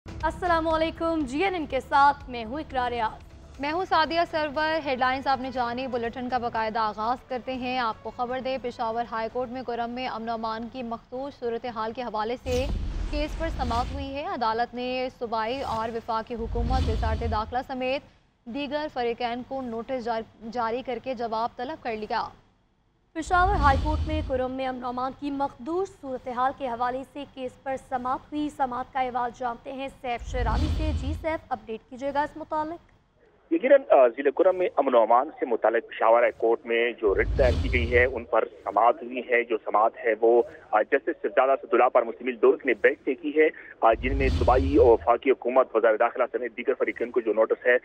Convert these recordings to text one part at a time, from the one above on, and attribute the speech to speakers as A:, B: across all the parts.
A: अस्सलामुअलैकुम। जीएनएन के साथ मैं हूँ इकरार रियाज।
B: मैं हूँ सादिया सरवर। हेडलाइंस आपने जानी, बुलेटिन का बाकायदा आगाज़ करते हैं। आपको खबर दे, पेशावर हाई कोर्ट में कुरम में अमन अमान की मखसूस सूरत हाल के हवाले से केस पर समाअत हुई है। अदालत ने सूबाई और वफाकी हुकूमत, वजारत दाखिला समेत दीगर फरीकैन को नोटिस जारी करके जवाब तलब कर लिया।
A: पेशावर हाई कोर्ट में कुरम में अमन अमान की मखदूश सूरत हाल के हवाले से केस पर समाअत हुई। समाअत का अहवाल जानते हैं सैफ शरानी से। जी सैफ, अपडेट कीजिएगा इस मुतालिक।
C: यकीनन जिले कुरम में अमन और अमान से मुतालिक पेशावर हाई कोर्ट में जो रिट दायर की गई है उन पर समाअत हुई है। जो समाअत है वो जस्टिस सिरजादा सदुल्ला पर मुश्तमिल दो रुकनी बेंच ने की है, जिनमें सूबाई और वफाकी हुकूमत, वज़ारत दाखिला समेत दीगर फरीकैन को जो नोटिस है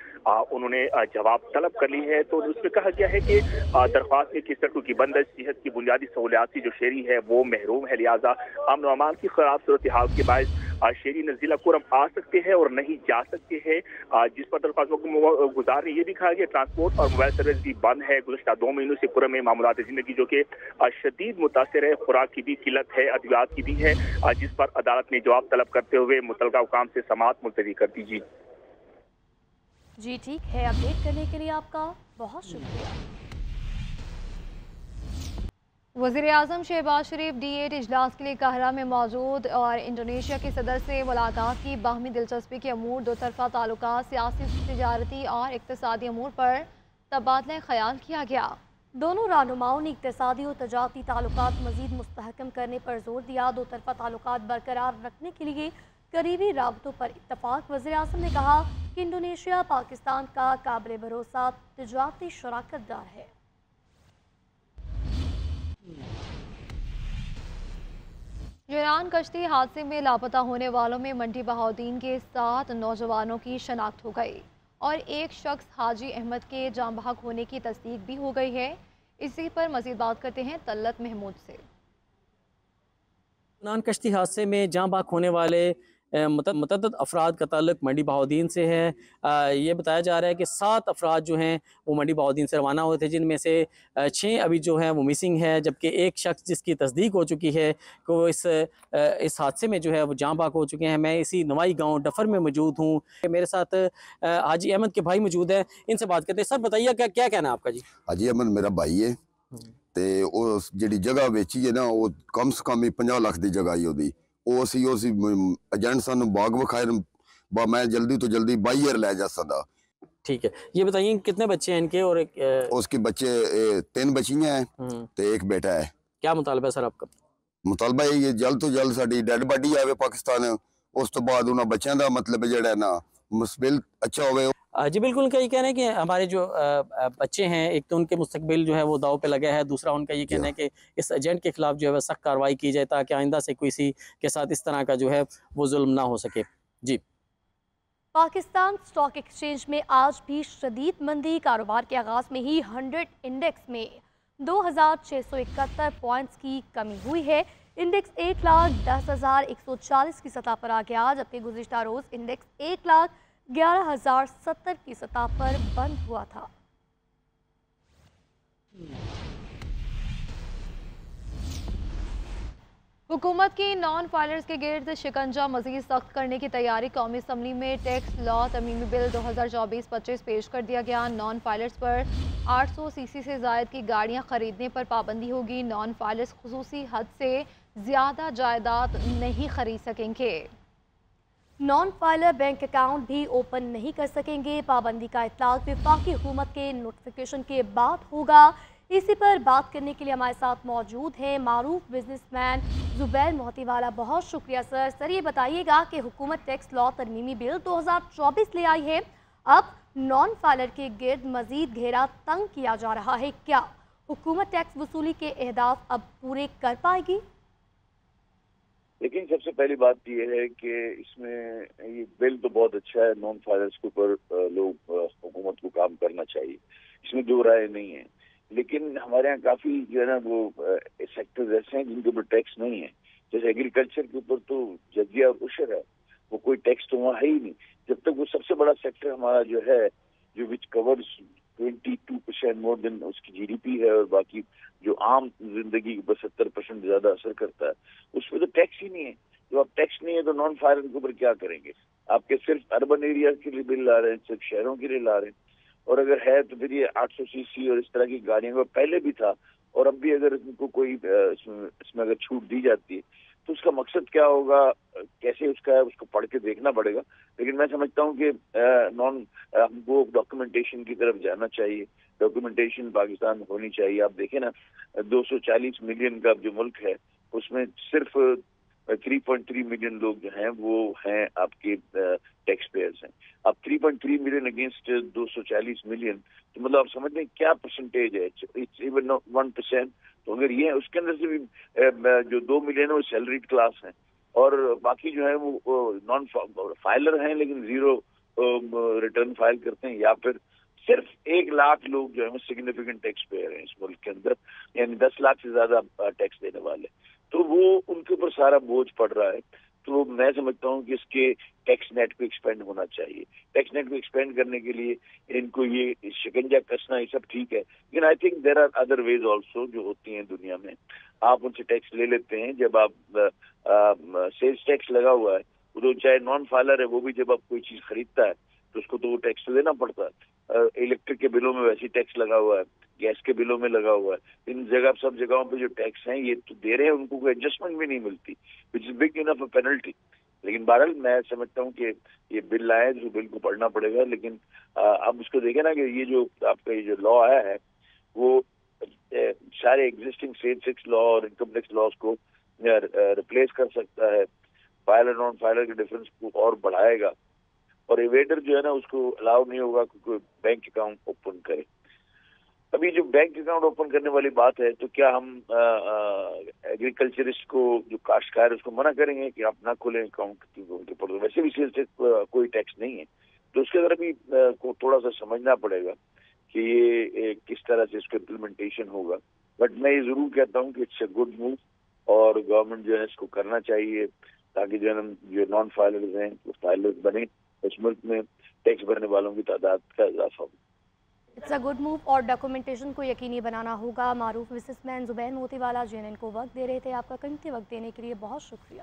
C: उन्होंने जवाब तलब कर ली है। तो उसमें कहा गया है कि दरख्वास्त में किस सड़कों की बंदिश, सेहत की बुनियादी सहूलियात की जो शहरी है वो महरूम है, लिहाजा अमन और अमान की खराब सूरत हाल के बायस शहरी न जिला कुरम आ सकते हैं और नहीं जा सकते हैं, जिस पर दरख्वास्त गुजार ने यह भी कहा कि ट्रांसपोर्ट और मोबाइल सर्विस भी बंद है। गुज़श्ता 2 महीनों से कुरम में मामूलात जिंदगी जो कि शदीद मुतासर है, खुराक की भी किल्लत है, अद्वियात की भी है, जिस पर अदालत ने जवाब तलब करते हुए मुतलका हुकाम से समाअत मुलतवी कर दी।
A: जी ठीक है, अपडेट करने के लिए आपका बहुत शुक्रिया।
B: वज़ीर आज़म शहबाज शरीफ D8 इजलास के लिए काहिरा में मौजूद और इंडोनेशिया के सदर से मुलाकात की। बाहमी दिलचस्पी के अमूर, दो तरफ़ा ताल्लुकात, सियासी, तिजारती और इक़्तिसादी अमूर पर तबादला ख्याल किया गया।
A: दोनों रहनुमाओं ने इक़्तिसादी और तजारती ताल्लुकात मज़ीद मुस्तहकम करने पर जोर दिया। दो तरफ़ा ताल्लुकात बरकरार रखने के लिए करीबी राबतों पर इत्तफ़ाक़। वज़ीर आज़म ने कहा कि इंडोनेशिया पाकिस्तान का काबिल भरोसा तिजारती शराकतदार है।
B: ईरान कश्ती हादसे में लापता होने वालों में मंडी बहाउद्दीन के 7 नौजवानों की शनाख्त हो गई और एक शख्स हाजी अहमद के जाँ बहक होने की तस्दीक भी हो गई है। इसी पर मज़ीद बात करते हैं तल्लत महमूद से।
D: नान कश्ती हादसे में जाँ बाक होने वाले मुतअद्दिद अफराद का ताल्लुक मंडी बहाउद्दीन से है। ये बताया जा रहा है कि 7 अफराद जो हैं वो मंडी बहाउद्दीन से रवाना हुए थे, जिनमें से 6 अभी जो हैं वो मिसिंग है, जबकि एक शख्स जिसकी तस्दीक हो चुकी है कि वो इस हादसे में जो है वो जाँ बाक हो चुके हैं। मैं इसी नवाई गाँव डफर में मौजूद हूँ। मेरे साथ हाजी अहमद के भाई मौजूद हैं, इनसे बात करते हैं। सर बताइए क्या कहना है आपका? जी,
E: हाजी अहमद मेरा भाई है ਤੇ ਉਹ ਜਿਹੜੀ ਜਗ੍ਹਾ ਵੇਚੀ ਹੈ ਨਾ ਉਹ ਕਮ ਸੇ ਕਮ 50 ਲੱਖ ਦੀ ਜਗ੍ਹਾ ਹੀ ਉਹਦੀ। ਉਹ ਅਸੀਂ ਏਜੰਟ ਸਾਨੂੰ ਬਾਗ ਵਿਖਾਏ, मैं जल्दी तो जल्दी 22 ले जा सदा।
D: ठीक है, ये बताइए कितने बच्चे हैं इनके? और
E: उसके बच्चे 3 बच्चियां हैं तो एक बेटा है।
D: क्या मुतालबा है सर आपका?
E: मुतालबा ये जल्द तो जल्द साडी डेड बॉडी आवे पाकिस्तान, उस तो बाद उन्हां बच्चों का मतलब जेड़ा है ना मुस्तकबिल अच्छा होवे।
D: जी बिल्कुल, कई कह रहे हैं कि हमारे जो बच्चे हैं, एक तो उनके मुस्तकबिल जो है वो दाव पे लगा है, दूसरा उनका ये कहना है कि इस एजेंट के खिलाफ जो है सख्त कार्रवाई की जाए ताकि आइंदा से किसी के साथ इस तरह का जो है वो जुल्म ना हो सके। जी,
A: पाकिस्तान स्टॉक एक्सचेंज में आज भी शदीद मंदी। कारोबार के आगाज में ही 100 इंडेक्स में 2671 पॉइंट्स की कमी हुई है। इंडेक्स 1,10,140 की सतह पर आ गया, जबकि गुज़िश्ता रोज इंडेक्स 1,11,070 की सतह पर बंद हुआ था।
B: हुकूमत की नॉन फाइलर्स के गिर्द शिकंजा मजीद सख्त करने की तैयारी। कौमी असम्बली में टैक्स लॉ तरमीमी बिल 2024-25 पेश कर दिया गया। नॉन फाइलर्स पर 800 सीसी से जायद की गाड़ियां खरीदने पर पाबंदी होगी। नॉन फाइलर्स खुसूसी हद से ज़्यादा जायदाद नहीं खरीद सकेंगे।
A: नॉन फाइलर बैंक अकाउंट भी ओपन नहीं कर सकेंगे। पाबंदी का इतलाक वफाकी हुकूमत के नोटिफिकेशन के बाद होगा। इसी पर बात करने के लिए हमारे साथ मौजूद हैं मारूफ बिजनेसमैन जुबैर मोहतीवाला। बहुत शुक्रिया सर। सर ये बताइएगा कि हुकूमत टैक्स लॉ तरमीमी बिल 2024 ले आई है, अब नॉन फाइलर के गिर्द मजीद घेरा तंग किया जा रहा है, क्या हुकूमत टैक्स वसूली के अहदाफ अब पूरे कर पाएगी?
F: लेकिन सबसे पहली बात यह है कि इसमें ये बिल तो बहुत अच्छा है, नॉन फाइलर्स के ऊपर लोग हुकूमत को काम करना चाहिए, इसमें दो राय नहीं है। लेकिन हमारे यहाँ काफी जो है ना वो सेक्टर्स ऐसे हैं जिनके ऊपर टैक्स नहीं है। जैसे एग्रीकल्चर के ऊपर तो जजिया और उशर है, वो कोई टैक्स तो वहाँ है ही नहीं। जब तक वो सबसे बड़ा सेक्टर हमारा जो है जो विच कवर्स 22% मोर देन उसकी जीडीपी है, और बाकी जो आम जिंदगी के ऊपर 70% ज्यादा असर करता है, उसमें तो टैक्स ही नहीं है। जब आप टैक्स नहीं है तो नॉन फाइलर के ऊपर क्या करेंगे? آپ کے صرف اربن ایریا کے لیے بل لا رہے ہیں، صرف شہروں کے لیے لا رہے ہیں. اور اگر ہے تو پھر یہ 800 cc اور اس طرح کی گاڑیوں کو پہلے بھی تھا اور اب بھی اگر ان کو کوئی اس میں اگر چھوٹ دی جاتی ہے تو اس کا مقصد کیا ہوگا، کیسے اس کا ہے، اس کو پڑھ کے دیکھنا پڑے گا. لیکن میں سمجھتا ہوں کہ ہم کو ڈاکیومنٹیشن کی طرف جانا چاہیے. ڈاکیومنٹیشن پاکستان ہونی چاہیے. آپ دیکھیں نا 240 ملین کا جو ملک ہے اس میں صرف 3.3 ملین لوگ جو ہیں وہ ہیں آپ کے ٹیکس پیئرز ہیں. اب 3.3 ملین اگینسٹ 240 ملین تو مطلب آپ سمجھتے ہیں کیا پرسنٹیج ہے، اٹس ایون 1%. تو اگر یہ اس کے اندر سے بھی جو 2 ملین ہے وہ سیلریڈ کلاس ہیں اور باقی جو ہے وہ نان فائلر ہیں لیکن زیرو ریٹرن فائل کرتے ہیں، یا پھر صرف 1 لاکھ لوگ جو ہے وہ سگنیفیکنٹ ٹیکس پیئر ہیں اس ملک کے اندر، یعنی 10 لاکھ سے زیادہ ٹیکس دینے والے. تو وہ ان کے اوپر سارا بوجھ پڑ رہا ہے. تو میں سمجھتا ہوں کہ اس کے ٹیکس نیٹ کو ایکسپینڈ ہونا چاہیے. ٹیکس نیٹ کو ایکسپینڈ کرنے کے لیے ان کو یہ شکنجا کسنا یہ سب ٹھیک ہے، لیکن I think there are other ways also جو ہوتی ہیں دنیا میں. آپ ان سے ٹیکس لے لیتے ہیں. جب آپ سیلز ٹیکس لگا ہوا ہے وہ تو چاہے نان فائلر ہے وہ بھی جب آپ کوئی چیز خریدتا ہے تو اس کو تو وہ ٹیکس دینا پڑتا ہے. الیکٹرک کے بلوں میں ویسی ٹیکس لگا ہوا ہے، گیس کے بلوں میں لگا ہوا ہے. ان جگہ سب جگہوں پہ جو ٹیکس ہیں یہ تو دے رہے ہیں، ان کو کوئی ایڈجسٹمنٹ بھی نہیں ملتی وچ is big enough a penalty. لیکن بہرحال میں سمجھتا ہوں کہ یہ بل آئے تو بل کو پڑھنا پڑے گا. لیکن اب اس کو دیکھیں نا کہ یہ جو آپ کا یہ جو لا آیا ہے وہ سارے ایگزسٹنگ سیل ٹیکس لا اور انکم ٹیکس لاس کو ریپلیس کر سکتا ہے. فائلر نان فائلر کے ڈفرینس کو اور بڑھائے گا اور ایویڈر جو ہے نا اس کو الاؤ نہیں ہوگا کہ کوئی بینک اکاؤنٹ اوپن کرے. ابھی جو بینک اکاؤنٹ اوپن کرنے والی بات ہے تو کیا ہم ایگریکلچرسٹ کو جو کاشتکار ہے اس کو منع کریں گے کہ آپ نہ کھولیں اکاؤنٹ کے پر؟ ویسے بھی سیلز ٹیکس کوئی ٹیکس نہیں ہے. تو اس کے اندر بھی کو تھوڑا سا سمجھنا پڑے گا کہ یہ کس طرح سے اس کا امپلیمنٹیشن ہوگا. بٹ میں یہ ضرور کہتا ہوں کہ اٹس اے گڈ موو اور گورنمنٹ جو ہے اس کو کرنا چاہیے تاکہ جو ہے جو نان فائلرز ہیں وہ فائلرز بنے. اس ملک میں ٹیکس بھرنے والوں کی تعداد کا اضافہ ہو.
A: اٹس اے گڈ موو اور ڈاکومنٹیشن کو یقینی بنانا ہوگا. معروف بزنس مین زبین موتی والا JNN کو وقت دے رہے تھے. آپ کا قیمتی وقت دینے کے لیے بہت شکریہ.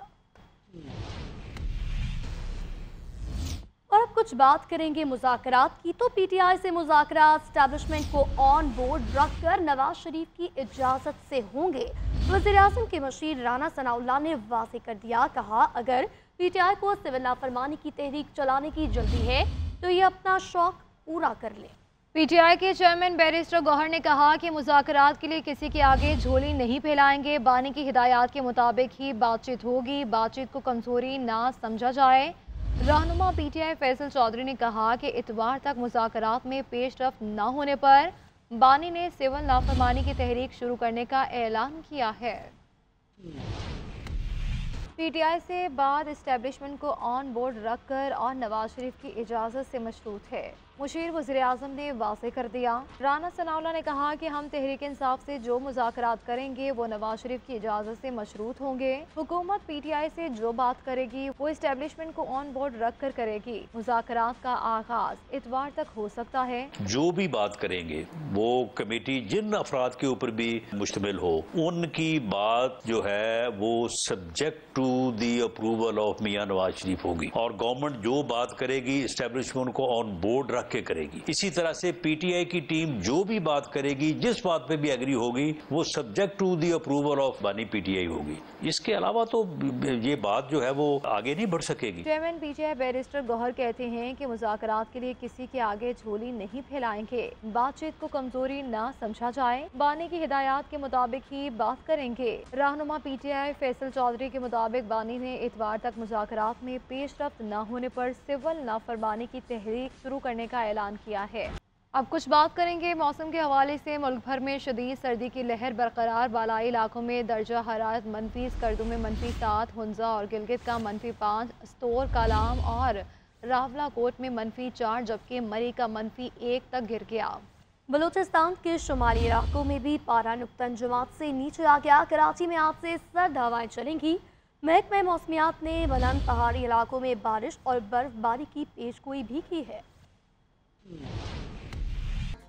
A: اور اب کچھ بات کریں گے مذاکرات کی. تو PTI سے مذاکرات اسٹیبلشمنٹ کو آن بورڈ رکھ کر نواز شریف کی اجازت سے ہوں گے. وزیراعظم کے مشیر رانا ثناء اللہ نے واضح کر دیا. کہا اگر PTI کو سول نافرمانی کی تحریک چلانے کی جلدی ہے تو یہ اپنا شوق پورا کر لیں.
B: PTI کے چیئرمین بیرسٹر گوہر نے کہا کہ مذاکرات کے لیے کسی کے آگے جھولی نہیں پھیلائیں گے. بانی کی ہدایات کے مطابق ہی بات چیت ہوگی. بات چیت کو کمزوری نہ سمجھا جائے. رہنما PTI فیصل چودھری نے کہا کہ اتوار تک مذاکرات میں پیش رفت نہ ہونے پر بانی نے سول نافرمانی کی تحریک شروع کرنے کا اعلان کیا ہے. PTI سے بعد اسٹیبلشمنٹ کو آن بورڈ رکھ کر اور نواز شریف کی اجازت سے مشروط ہے. مشیر وزیراعظم نے واضح کر دیا. رانا ثناء اللہ نے کہا کہ ہم تحریک انصاف سے جو مذاکرات کریں گے وہ نواز شریف کی اجازت سے مشروط ہوں گے. حکومت PTI سے جو بات کرے گی وہ اسٹیبلشمنٹ کو آن بورڈ رکھ کر کرے گی. مذاکرات کا آغاز اتوار تک ہو سکتا ہے.
G: جو بھی بات کریں گے وہ کمیٹی جن افراد کے اوپر بھی مشتمل ہو ان کی بات جو ہے وہ subject to the approval of Mian Nawaz شریف ہوگی اور گورنمنٹ جو بات کرے گی اسٹیبلشمنٹ کو آن بورڈ رکھ کے کرے گی. اسی طرح سے PTI کی ٹیم جو بھی بات کرے گی جس بات پہ بھی ایگری ہوگی وہ subject to the approval of بانی PTI ہوگی. اس کے علاوہ تو یہ بات جو ہے وہ آگے نہیں بڑھ سکے گی.
B: چیئرمین PTI بیرسٹر گوہر کہتے ہیں کہ مذاکرات کے لیے کسی کے آگے جھولی نہیں پھیلائیں گے. بات چیت کو کمزوری نہ سمجھا جائے. بانی کی ہدایات کے مطابق ہی بات کریں گے. رہنما PTI فیصل چودھری کے مطابق بانی نے اتوار تک مذاکرات میں پیش رفت نہ ہونے پر سول نافرمانی کی تحریک شروع کرنے کا اعلان کیا ہے. اب کچھ بات کریں گے موسم کے حوالے سے. ملک بھر میں شدید سردی کی لہر برقرار. بالائی علاقوں میں درجہ حرارت -، اسکردو میں -7، ہنزا اور گلگت کا -5، استور، کالام اور راولا کوٹ میں -4 جبکہ مری کا -1 تک گر گیا.
A: بلوچستان کے شمالی علاقوں میں بھی پارا نقطہ انجماد سے نیچے آ گیا. کراچی میں آج سے سرد ہوائیں چلیں گی. محکمہ موسمیات نے بلند پہاڑی علاقوں میں بارش اور برف باری کی پیش گوئی بھی کی ہے.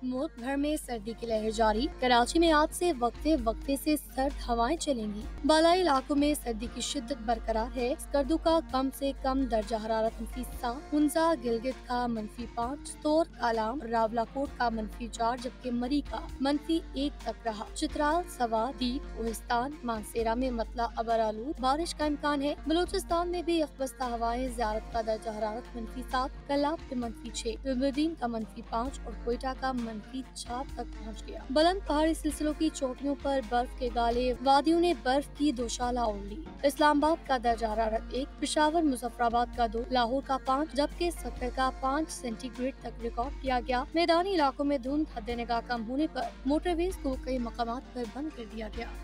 A: मुल्क भर में सर्दी की लहर जारी। कराची में आज से वक्फे वक्फे से सर्द हवाएं चलेंगी। बालाई इलाकों में सर्दी की शिद्दत बरकरार है। स्कर्दू का कम से कम दर्जा हरारत -7, हुंजा गिलगित का -5, तोर कालाम रावलाकोट का -4 जबकि मरी का -1 तक रहा। चित्राल, सवा, दीप, कोहिस्तान, मानसेरा में मतला अबरालूद बारिश का इम्कान है। बलूचिस्तान में भी अखबस्ता हवाएं, ज़ियारत का दर्जा हरारत -7, कलाब पे -6, रुबुद्दीन का -5 और कोयटा का -4 तक पहुँच गया। बुलंद पहाड़ी सिलसिलों की चोटियों पर बर्फ के गाले, वादियों ने बर्फ की दोशाला ओढ़ ली। इस्लामाबाद का दर्जा हरारत 1, पेशावर मुजफ्फराबाद का 2, लाहौर का 5 जबकि सतर का 5 सेंटीग्रेड तक रिकॉर्ड किया गया। मैदानी इलाकों में धुंध हद निगाह कम होने पर मोटरवेज को कई मकामात पर बंद कर दिया गया।